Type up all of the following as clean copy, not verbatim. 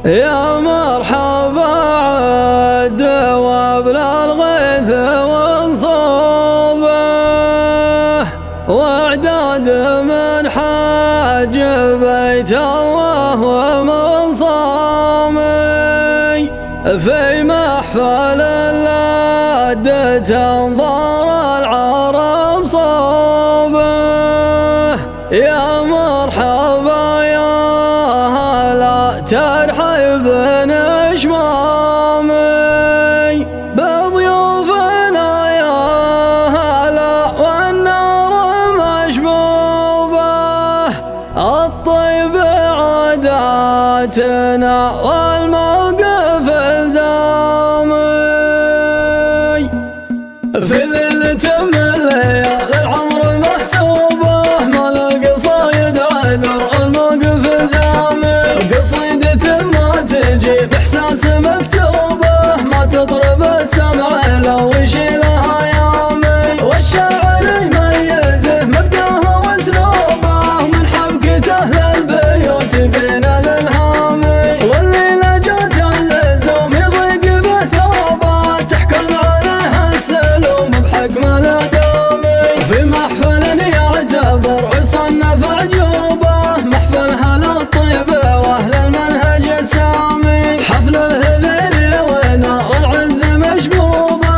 يا مرحبا عد وابلى الغيث وانصوبه واعداد من حاج بيت الله ومن صامي في محفل اللد تنظر العرب صوبه. يا مرحبا يا هلا ترحب نشمامي بضيوفنا يا هلا والنار مشبوبه الطيب عاداتنا والموقف الزامي في ليلة من الليالي العمر محسوبه مال القصايد عذر الموقف زامي قصيدة ما تجي بإحساس مكتوبه ما تضرب السمع لو يشيلها يامي والشاعر يميزه مبداها واسلوبه من حبكة أهل البيوت بين الالهامي والليلة جات اللزوم يضيق بثوبه تحكم عليها السلوم بحكم الإعدامي في محفل يعتبر ويصنف عجوبه محفلها للطيبة واهل المنهج السامي حفل الهذيل ونار العز مشبوبه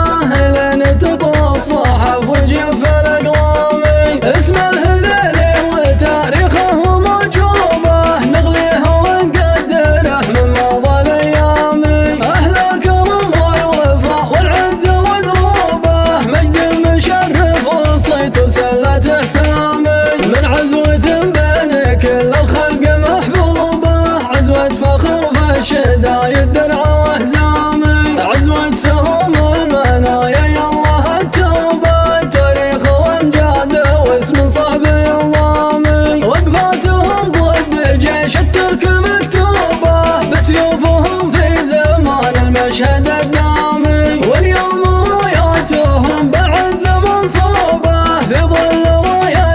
لين تطوى الصحف وجف الاقلامي اسم الهذيل وتاريخه موجوبه نغليها ونقدره من ماضى الايام اهل الكرم والوفاء والعز ودروبه مجد مشرف وصيت وسله احسامي من عزوه بين كل الخلق محبوبه عزوه فخر فالشدايد درع واحزامي عزوه سهوم المنايا يا الله التوبه تاريخ وامجاد واسم صعب يضامي وقفاتهم ضد جيش الترك مكتوبه بسيوفهم في زمان المشهد الدامي واليوم راياتهم بعد زمن صوبه في ظل رايه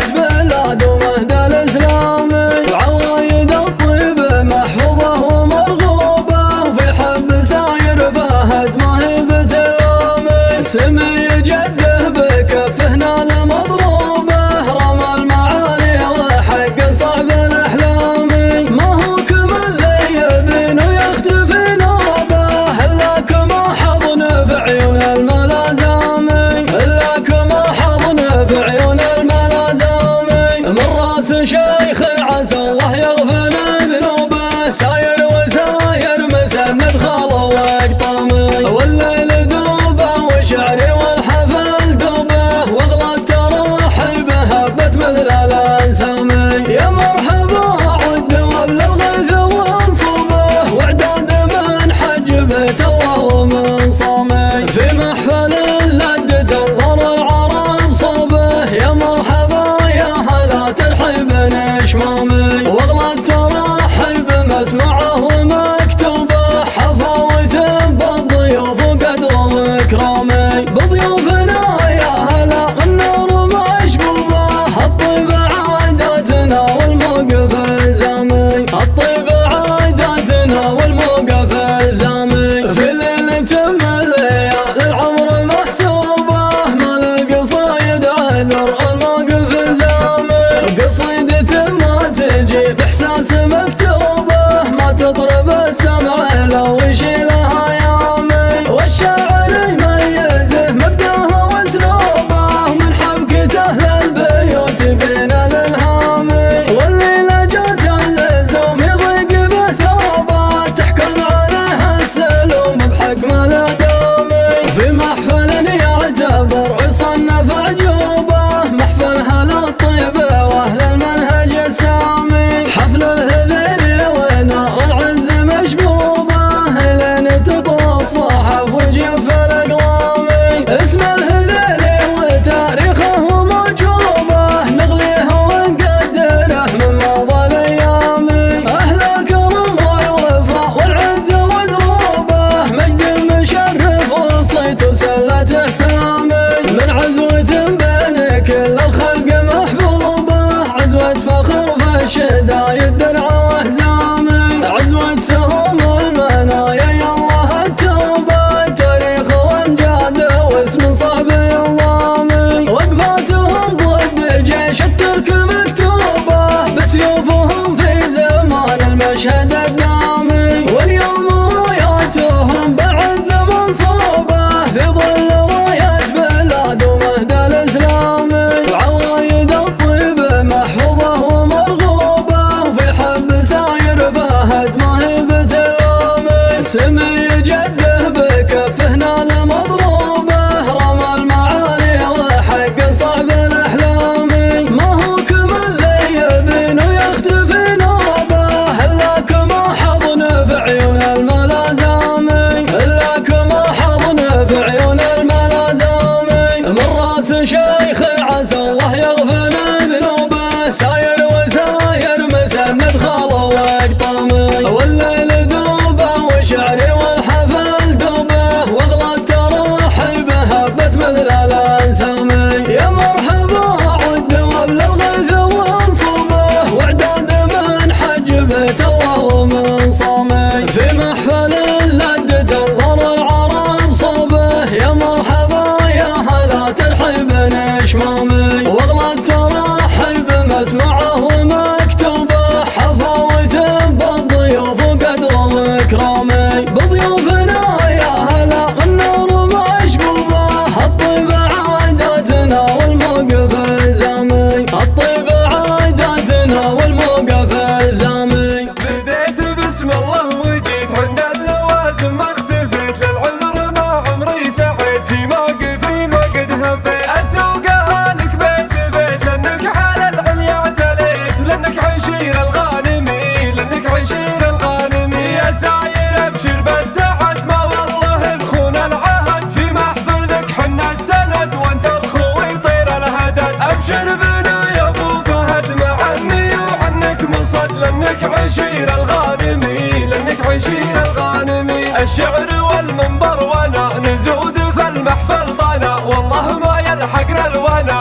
شمامي، واغلى الترحب بمسمعه ومكتوبه، حفاوة بالضيوف وقدره وإكرامي. بضيوفنا يا هلا والنور مشبوبه، الطيبة عاداتنا والموقف الزامي، الطيبة عاداتنا والموقف الزامي. بديت بسم الله وجيت عند اللوازم ما اختفيت، للعذر ما عمري سعيت، في موقفي ما قد هفيت، اسوقها لك بيت بيت، لانك على العليا اعتليت، ولانك عشير الغانمي، لانك عشير الغانمي. يا ساير ابشر بالسعد ما والله نخون العهد، في محفلك حنا السند وانت الخوي طير الهدد. ابشر بنا يا ابو فهد معني وعنك مصد، لانك عشير الغانمي، لانك عشير الغانمي. الشعر والمنبر وانا نزود في المحفل طنا، والله ما يلحقنا الونا،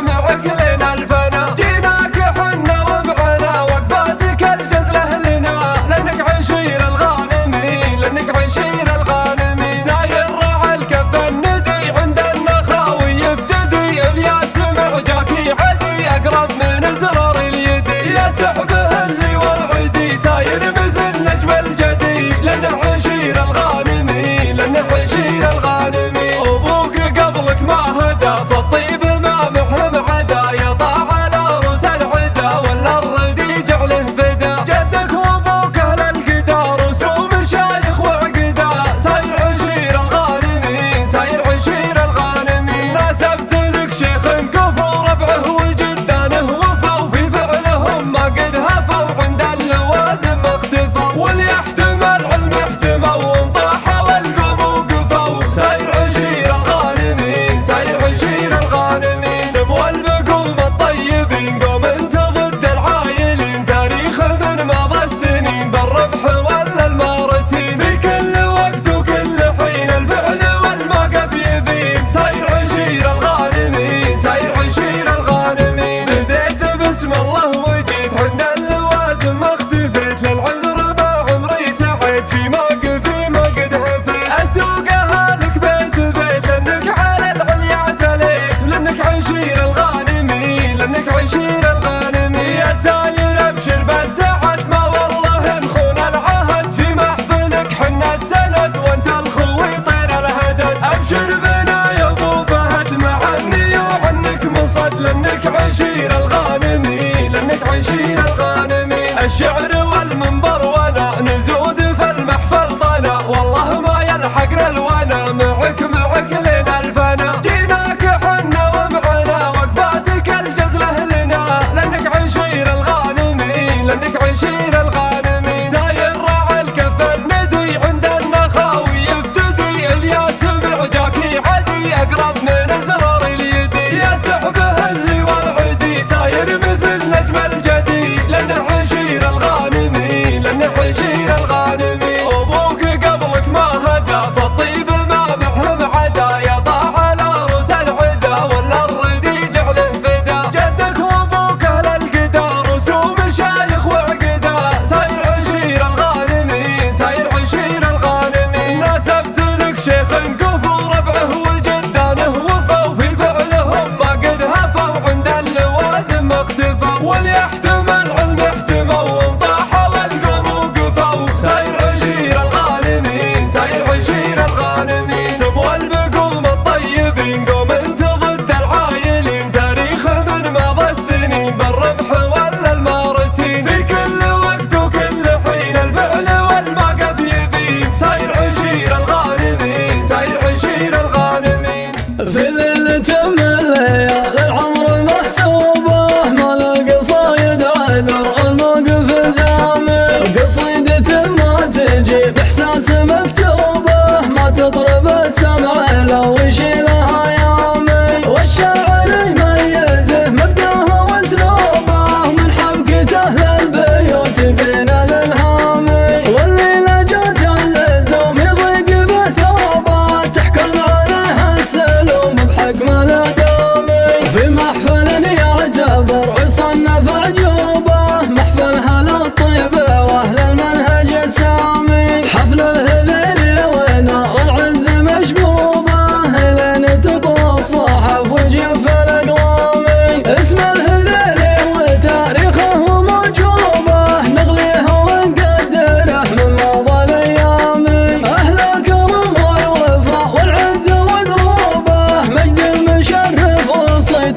معك لين الفنا. جيناك حنا ومعنا وقفاتك الجزله لنا، لانك عشير الغانمي، لانك عشير الغانمي. ساير راعى الكف الندي عند النخاوي يفتدي، الياس معجاكي عدي اقرب من زرار اليد. يا سحبه اللي ورعدي ساير مثل نجم الجدي، لانه عشير الغانمي، لانه عشير الغانمي. ابوك قبلك ما هدى فالطيب ما محم عدا، يطاع على روس العدا ولا الردي جعله فدا. جدك وابوك اهل القدار وسوم شايخ وعقدا، ساير عشير الغانمي، ساير عشير الغانمي. ناسبت لك شيخ كفو ربعه وجدانه وفا، وفي فعلهم ما قد هفوا عند اللوازم اختفوا، واللي يحتمل علم احتمى وانطاح والقوم وقفوا. ساير عشير الغانمي، ساير عشير الغانمي. سمو البقوم الطيبين قوم تغد العايلين، تاريخ من مضى السنين بالربح ولا المارتين، في كل وقت وكل حين الفعل والموقف يبين. ساير عشير الغانمي، ساير عشير الغانمي. بديت بسم الله وجيت عند اللوازم ما اختفيت، للعذر ما عمري سعيت، في موقفي ما قد هفيت. اسوقها لك بيت بيت، لانك على العليا اعتليت، ولانك عشير الغانمي، لانك عشير الغانمي. يا ساير ابشر بالسعد ما والله نخون العهد، في محفلك حنا السند وانت الخوي طير الهدد. ابشر بنا يا ابو فهد معني وعنك مصد، لانك عشير الغانمي، لانك عشير الغانمي. الشعر والمنبر وانا نزود في المحفل طنا، والله ما يلحقنا الونا، معك لين الفنا. جيناك حنا ومعنا وقفاتك الجزله لنا، لانك عشير الغانمي، لانك عشير الغانمي. ساير راعى الكف الندي عند النخاوي يفتدي، الياس معجاكي عدي اقرب من زرار اليد. يا سحبه اللي ورعدي ساير مثل نجم الجدي،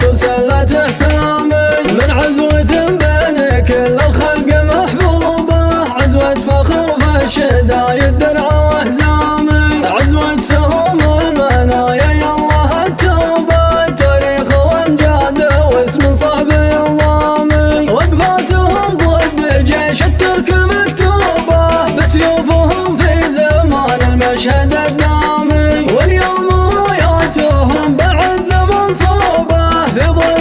وسلة حسامي من عزوة بين كل الخلق محبوبة عزوة فخر فالشدايد درع وحزامي عزوة سهوم المنايا يالله التوبة تاريخ وامجاد واسم صعب الضامي وقفاتهم ضد جيش الترك مكتوبة بسيوفهم في زمان المشهد الدامي واليوم راياتهم بعد زمن صوبة في ظل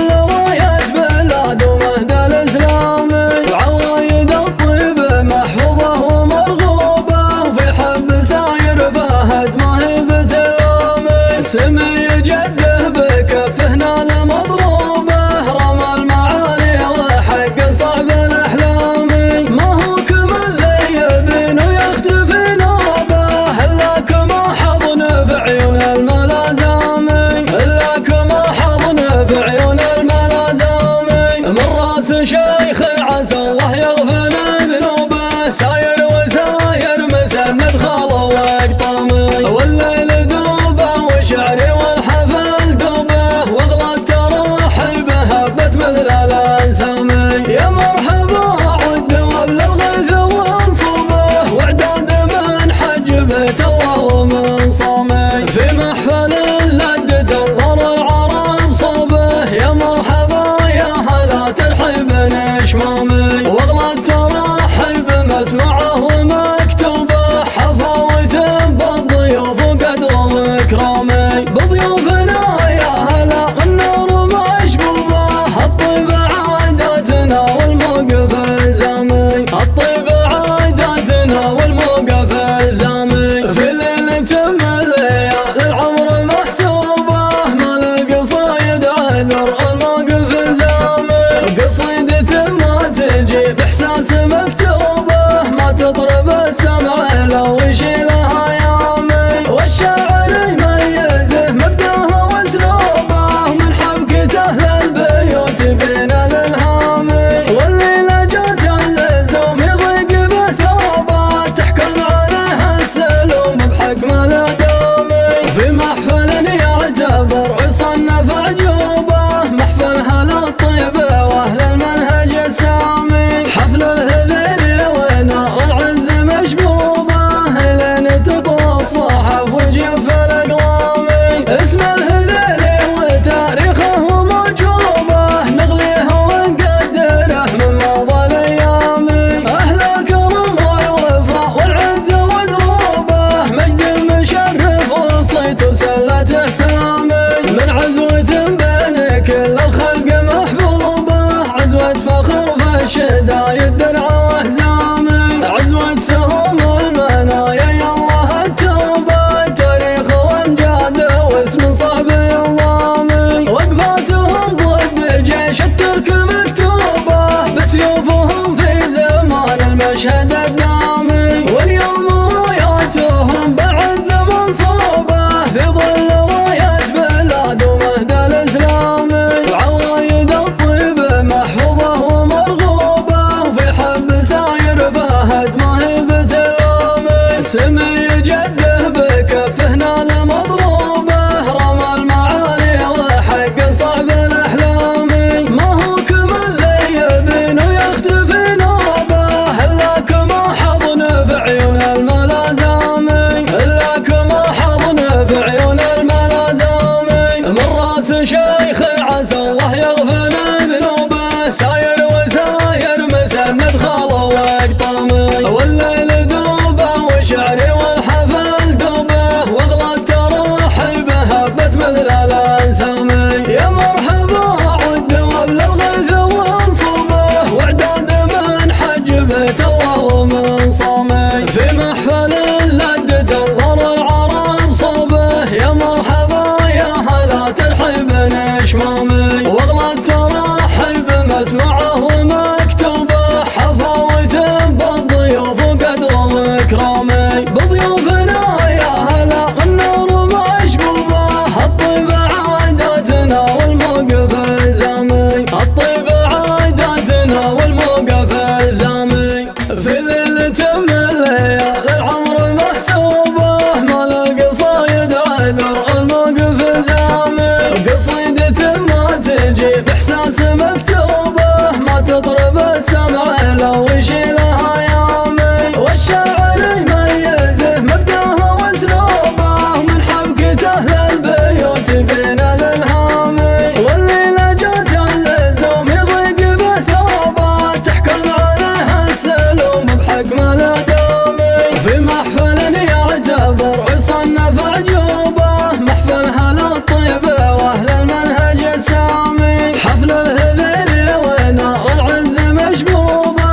بإحساس مكتوبة ما تطرب السمع لو يشيلها يامي. والشاعر يميزه مبدأه واسلوبه من حبكته للبيوت بين الالهامي. واللي لجت اللزوم يضيق به ثوبه تحكم عليه السلوم بحكم الادامي. في محفل يعتبر ويصنف عجوبه محفلها للطيبه واهل المنهج السامي. حفل الهذيل ونار العز مشبوبه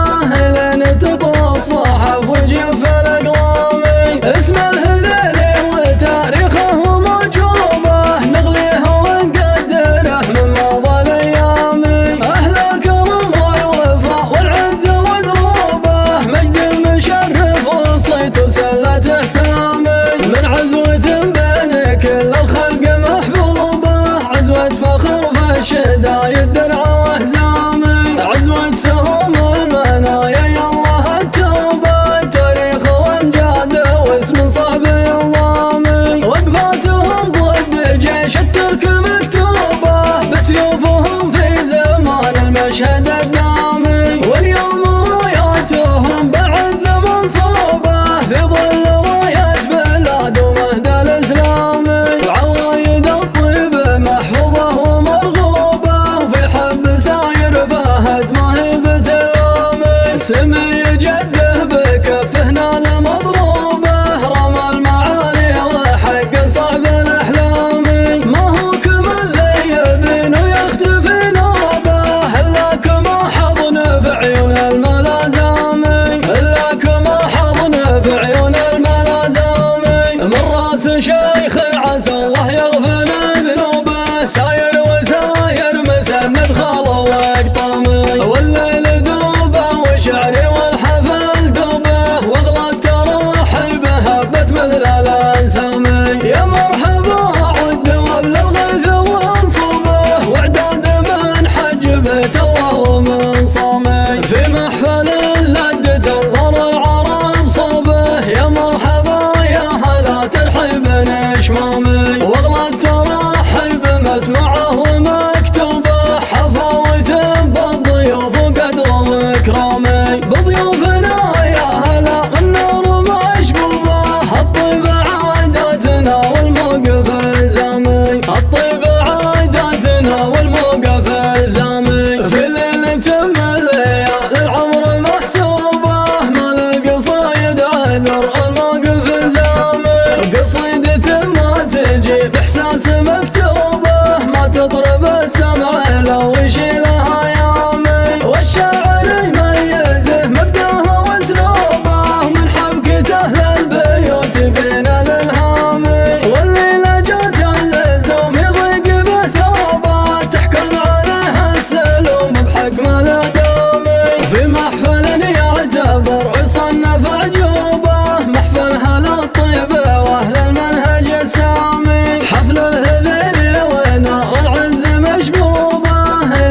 لين تطوى الصحف وجيوف الاقلامي. اسم الهذيل وتاريخه موجوبه نغليه ونقدره من ماضى الايام. اهل الكرم والوفاء والعز ودروبه مجد مشرف وصيت وسله احسامي. من عزوة بين كل الخلق محبوبه عزوة فخر فالشدايد درع واحزامي. عزوة سهوم المنايا يالله التوبه تاريخ وامجاد واسم صعب يضامي. وقفاتهم ضد جيش الترك مكتوبه بسيوفهم في زمان المشهد الدامي. واليوم راياتهم بعد زمن صوبه في ظل راية بلاد ومهد الاسلامي. وعوايد الطيب محفوظه ومرغوبه وفي حب ساير فهد ما هي بترامي. سمي جده بكفه نال مضروبه رمى المعالي وحق صعب الاحلام. ما هو كمل يبين ويختفي نوبه الا كما حضن في عيون الملازامي. الا كما حضن في عيون الملازامي. من راس شيخ عسى الله يغفر ذنوبه ساير وساير مسند خاله واقطامي. والليل دوبه وشعري والحفل دوبه واغلى تراحب هبت مثل الانسامي. يا مرحبا عد وابل الغيث وانصبه واعداد من حج بيت الله ومن صامي. في محفل لد تنظر العرب صوبه يا مرحبا يا هلا ترحب نشمامي. واغلى التراحب مسموعه ومكتوبه حفاوة بالضيوف وقدر واكرامي. بضيوفنا يا هلا والنار مشبوبه الطيبه عاداتنا والموقف الزامي. الطيبه عاداتنا والموقف الزامي. في ليله من ليالي العمر محسوبه ما القصايد عذر الموقف الزامي. قصيدة ما تجي بإحساس مكتوبه ما تطرب السمع لو يشيلها يامي. والشاعر يميزه مبدأه واسلوبه من حبكته للبيوت بين الالهامي. واللي لجت اللزوم يضيق به ثوبه تحكم عليه السلوم بحكم الادامي. في محفل يعتبر ويصنف عجوبه محفلها للطيبه واهل المنهج السامي. حفل الهذيل ونار العز مشبوبه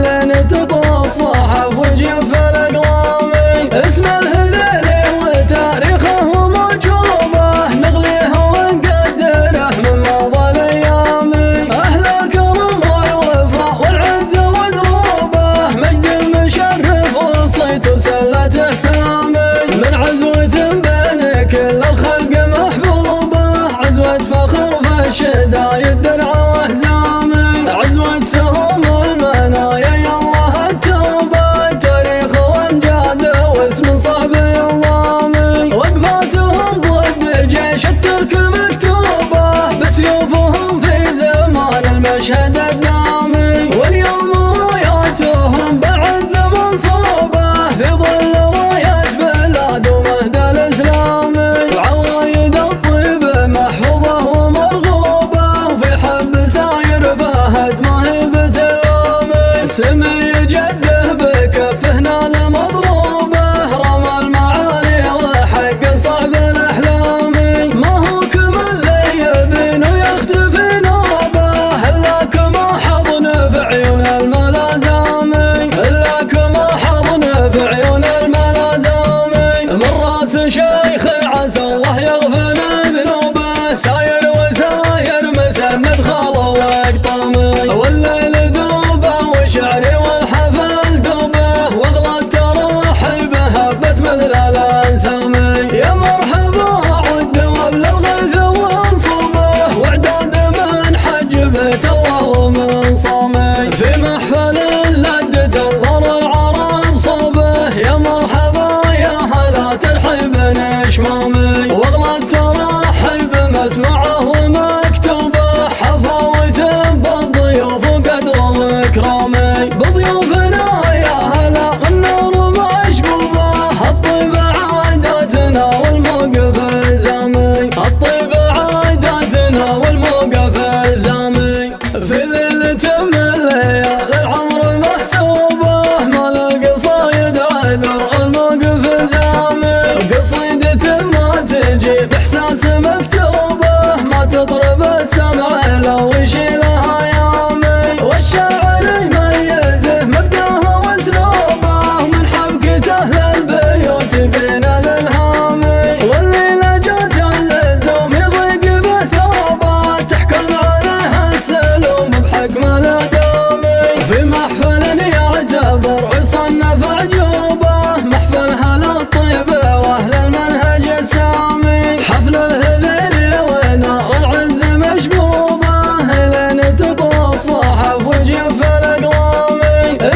لين تطوى الصحف وجيوف الاقلامي. اسم الهذيل وتاريخه موجوبه نغليه ونقدره من ماضى الايام. اهل الكرم والوفاء والعز ودروبه مجد مشرف وصيت وسله احسامي. من عزوة بين كل الخلق محبوبه عزوة فخر فالشدايد درع واحزامي. عزوة سهوم المنايا يالله التوبه تاريخ وامجاد واسم صعب يضامي. وقفاتهم ضد جيش الترك مكتوبه بسيوفهم في زمان المشهد الدامي. واليوم راياتهم بعد زمن صوبه في ظل راية بلاد ومهد الاسلامي. وعوايد الطيب محفوظه ومرغوبه وفي حب ساير فهد ما هي بترامي. سمي جده بكفه نال مضروبه رمى المعالي وحق صعب الاحلام. ما هو كمل يبين ويختفي نوبه الا كما حضن في عيون الملازامي. الا كما حضن في عيون الملازامي. من راس شيخ عسى الله يغفر ذنوبه ساير وساير مسند خاله واقطامي. والليل دوبه وشعري والحفل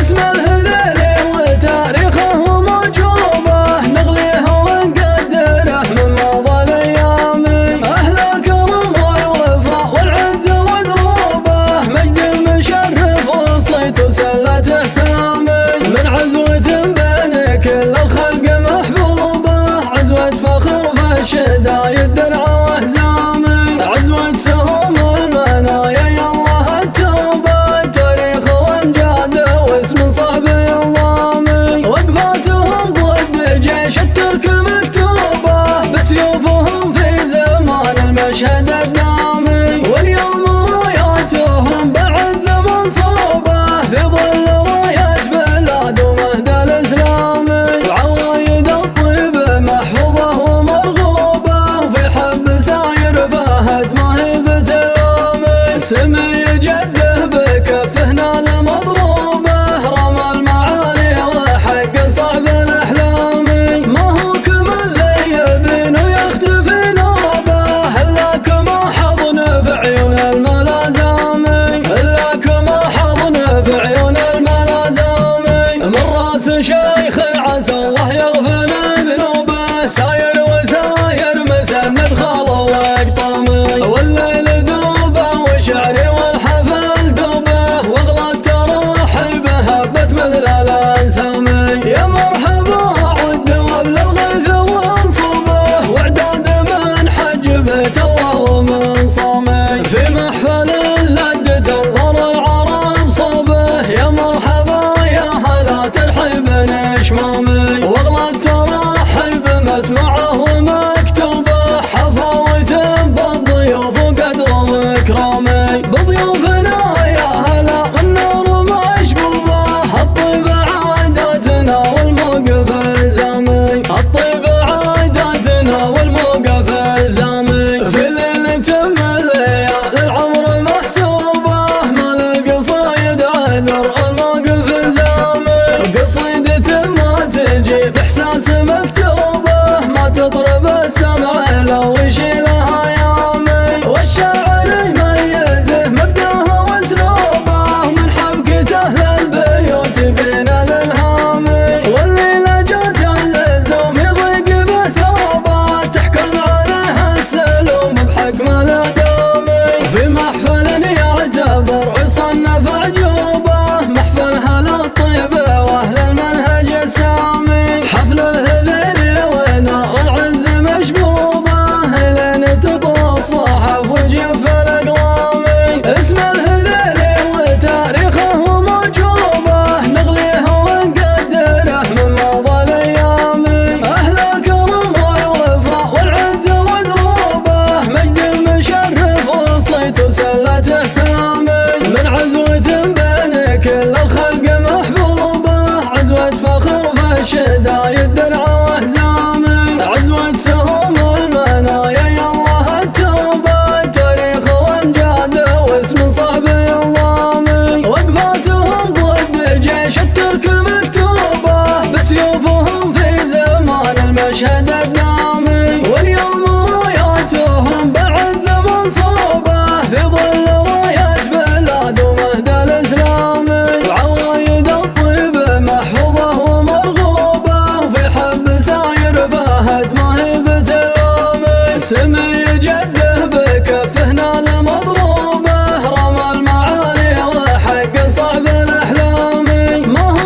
اسم الهذيل وتاريخه موجوبه نغليه ونقدره من ماضى الايام. اهل الكرم والوفاء والعز ودروبه مجد مشرف وصيت وسلة احسامي. من عزوة بين كل الخلق محبوبه عزوة فخر فالشدايد درع واحزامي. عزوة سهوم المنايا يا الله التوبه تاريخ وامجاد واسم صعب يضامي. وقفاتهم ضد جيش الترك مكتوبه بسيوفهم في زمان المشهد الدامي. واليوم راياتهم بعد زمن صوبه في ظل رايات بلاد ومهد الاسلامي. وعوايد الطيب محفوظه ومرغوبه وفي حب ساير فهد ما هي بترامي. سمي جده بكفه نال مضروبه رمى المعالي وحق صعب الاحلام. ما هو كمل لي يبين ويختفي نوبه الا كما حضن في عيون الملازم. الا كما حضن في عيون الملازم. من راس شيخ عسى الله يغفر ذنوبه ساير وساير مسند خاله واقطامي. والليل دوبه وشعري والحفل دوبه واغلى تراحل بهبت مثل الانسامي. يا مرحبا عد وابل الغيث وانصبه واعداد من حج بيت الله ومن صامي. في محفل لد تنظر العرب صوبه يا مرحبا يا هلا ترحب نشمامي. واغلى التراحل بمسمعه ومكتوبه حفاوة بالضيوف وقدره واكرامي. بضيوفنا يا هلا والنار مشبوبه الطيب عاداتنا والموقف الزامي. الطيب عاداتنا والموقف الزامي. في ليلة من ليالي العمر محسوبه ما القصايد عذر الموقف الزامي. قصيدة ما تجي باحساس مكتوبه ما تضرب السمع لو يشيلها يامي. والشاعر يميزه مبداها واسلوبه من حبكته للبيوت بين الالهام. والليله جات اللزوم يضيق بثوبه تحكم عليها السلوم بحكم الاعدام. في محفل يعتبر ويصنف عجوبه محفلها للطيبه واهل المنهج السامي. حفل الهذيل ونار العز مشبوبه لين تطوى الصحف وجيف الاقلام. اسم الهذيل وتاريخه موجوبه نغليه ونقدره من ماضى الايام. اهل الكرم والوفاء والعز ودروبه مجد مشرف وصيت وسلة احسامي. من عزوة بين كل الخلق محبوبه عزوة فخر فالشدايد درع واحزامي. عزوة سهوم المنايا يا الله التوبه تاريخ وامجاد واسم صعب يضامي. وقفاتهم ضد جيش الترك مكتوبه بسيوفهم في زمان المشهد الدامي. واليوم راياتهم بعد زمن صوبه في ظل رايات بلاد ومهد الاسلامي. وعوايد الطيب محفوظه ومرغوبه وفي حب ساير فهد ما هي بترامي. سمي جده بكفه نال مضروبه رمى المعالي وحق صعب الاحلام. ما هو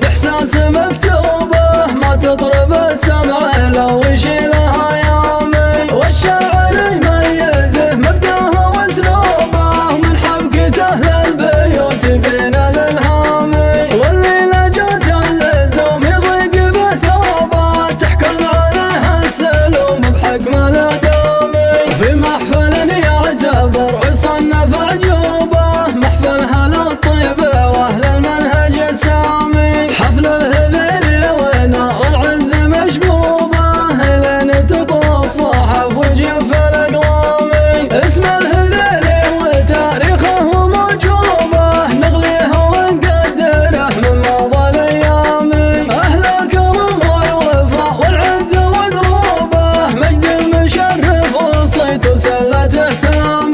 بإحساس مكتوبة ما تطرب السمع لو يشيلها يامي. والشاعر يميزه مبدأه واسلوبه من حبكته للبيوت بين الالهامي. واللي لجت اللزوم يضيق به ثوبه تحكم عليه السلوم بحكم الادامي. في محفل يعتبر ويصنف عجوبه محفلها للطيب واهل المنهج السامي. حفل الهذيل ونار العز مشبوبه لين تطوى الصحف وجف الاقلامي. اسم الهذيل وتاريخه موجوبه نغليه ونقدره من ماضى الايام. اهل الكرم والوفاء والعز ودروبه مجد مشرف وصيت وسلة احسامي.